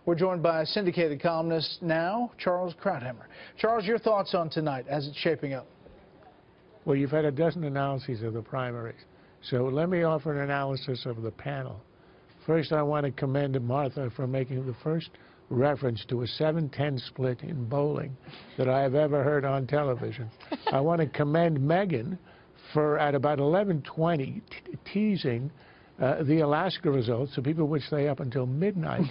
We're joined by syndicated columnist now, Charles Krauthammer. Charles, your thoughts on tonight as it's shaping up? Well, you've had a dozen analyses of the primaries. So let me offer an analysis of the panel. First, I want to commend Martha for making the first reference to a 7-10 split in bowling that I have ever heard on television. I want to commend Megan for, at about 11:20, teasing the Alaska results, so people would stay up until midnight.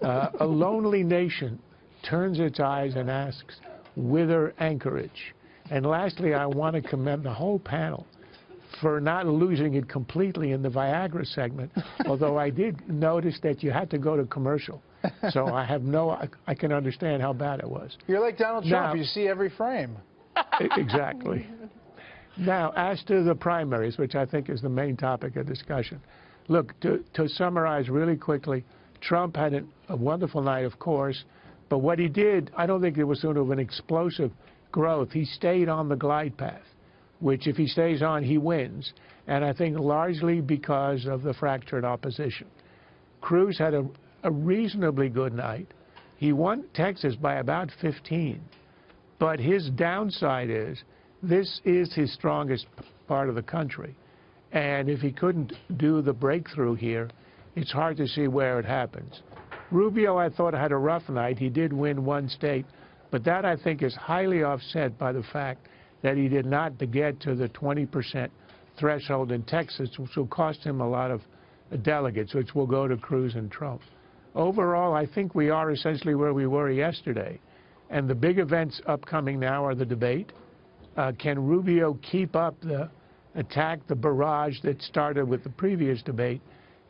A lonely nation turns its eyes and asks, whither Anchorage? And lastly, I want to commend the whole panel for not losing it completely in the Viagra segment, although I did notice that you had to go to commercial. So I can understand how bad it was. You're like Donald Trump, you see every frame. Exactly. Now, as to the primaries, which I think is the main topic of discussion, look, to summarize really quickly, Trump had a wonderful night, of course, but what he did, I don't think it was sort of an explosive growth. He stayed on the glide path, which if he stays on, he wins, and I think largely because of the fractured opposition. Cruz had a reasonably good night. He won Texas by about 15, but his downside is this is his strongest part of the country, and if he couldn't do the breakthrough here, it's hard to see where it happens. Rubio, I thought, had a rough night. He did win one state, but that, I think, is highly offset by the fact that he did not get to the 20% threshold in Texas, which will cost him a lot of delegates, which will go to Cruz and Trump. Overall, I think we are essentially where we were yesterday. And the big events upcoming now are the debate. Can Rubio keep up the attack, the barrage that started with the previous debate?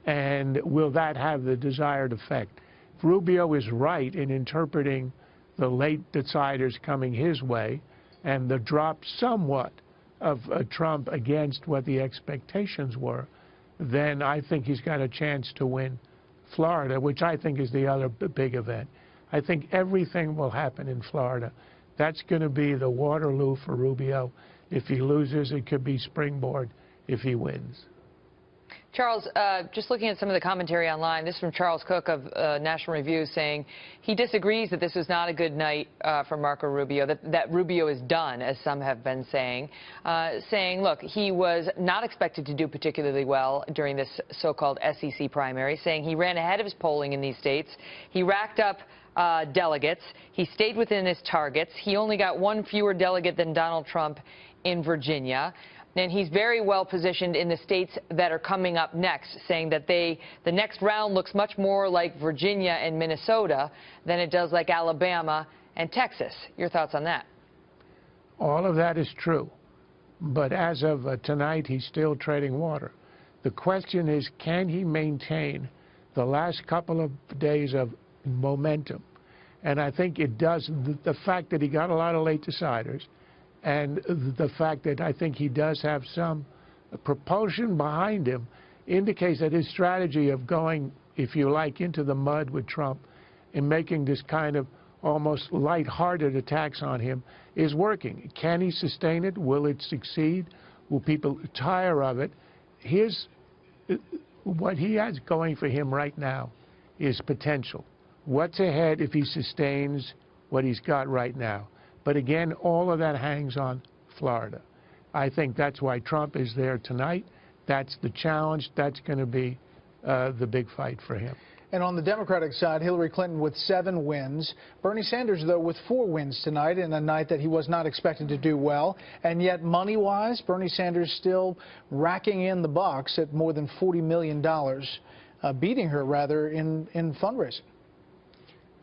And will that have the desired effect? If Rubio is right in interpreting the late deciders coming his way and the drop somewhat of Trump against what the expectations were, then I think he's got a chance to win Florida, which I think is the other big event. I think everything will happen in Florida. That's going to be the Waterloo for Rubio. If he loses, it could be springboard if he wins. Charles, just looking at some of the commentary online, this is from Charles Cook of National Review saying he disagrees that this was not a good night for Marco Rubio, that Rubio is done, as some have been saying, look, he was not expected to do particularly well during this so-called SEC primary, saying he ran ahead of his polling in these states. He racked up delegates. He stayed within his targets. He only got one fewer delegate than Donald Trump in Virginia. And he's very well positioned in the states that are coming up next, saying that the next round looks much more like Virginia and Minnesota than it does like Alabama and Texas. Your thoughts on that? All of that is true. But as of tonight, he's still treading water. The question is, can he maintain the last couple of days of momentum? And I think it does. The fact that he got a lot of late deciders, and the fact that I think he does have some propulsion behind him indicates that his strategy of going, if you like, into the mud with Trump and making this kind of almost lighthearted attacks on him is working. Can he sustain it? Will it succeed? Will people tire of it? What he has going for him right now is potential. What's ahead if he sustains what he's got right now? But again, all of that hangs on Florida. I think that's why Trump is there tonight. That's the challenge. That's going to be the big fight for him. And on the Democratic side, Hillary Clinton with 7 wins. Bernie Sanders, though, with 4 wins tonight in a night that he was not expected to do well. And yet, money-wise, Bernie Sanders still racking in the bucks at more than $40 million, beating her, rather, in fundraising.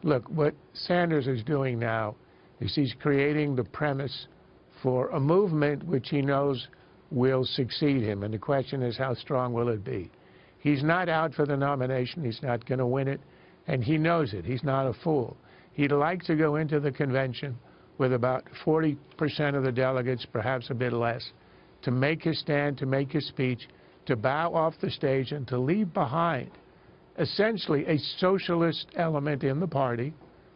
Look, what Sanders is doing now is he's creating the premise for a movement which he knows will succeed him. And the question is, how strong will it be? He's not out for the nomination. He's not going to win it. And he knows it. He's not a fool. He'd like to go into the convention with about 40% of the delegates, perhaps a bit less, to make his stand, to make his speech, to bow off the stage, and to leave behind essentially a socialist element in the party,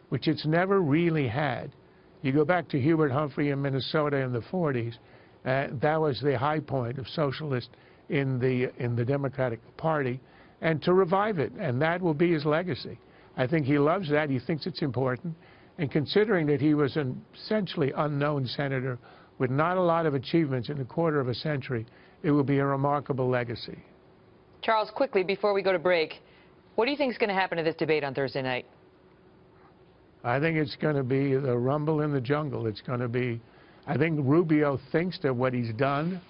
which it's never really had. You go back to Hubert Humphrey in Minnesota in the 40s, that was the high point of socialist in the Democratic Party, and to revive it, and that will be his legacy. I think he loves that. He thinks it's important. And considering that he was an essentially unknown senator with not a lot of achievements in a quarter of a century, it will be a remarkable legacy. Charles, quickly, before we go to break, what do you think is going to happen to this debate on Thursday night? I think it's going to be the rumble in the jungle. It's going to be, I think Rubio thinks that what he's done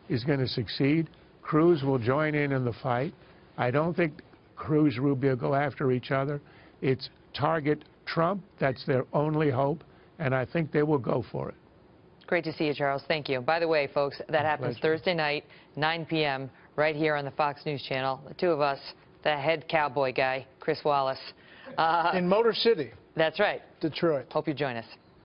is going to succeed. Cruz will join in the fight. I don't think Cruz, Rubio go after each other. It's target Trump. That's their only hope, and I think they will go for it. Great to see you, Charles. Thank you. By the way, folks, that happens Thursday night, 9 p.m., right here on the Fox News Channel. The two of us, the head cowboy guy, Chris Wallace. In Motor City. That's right. Detroit. Hope you join us.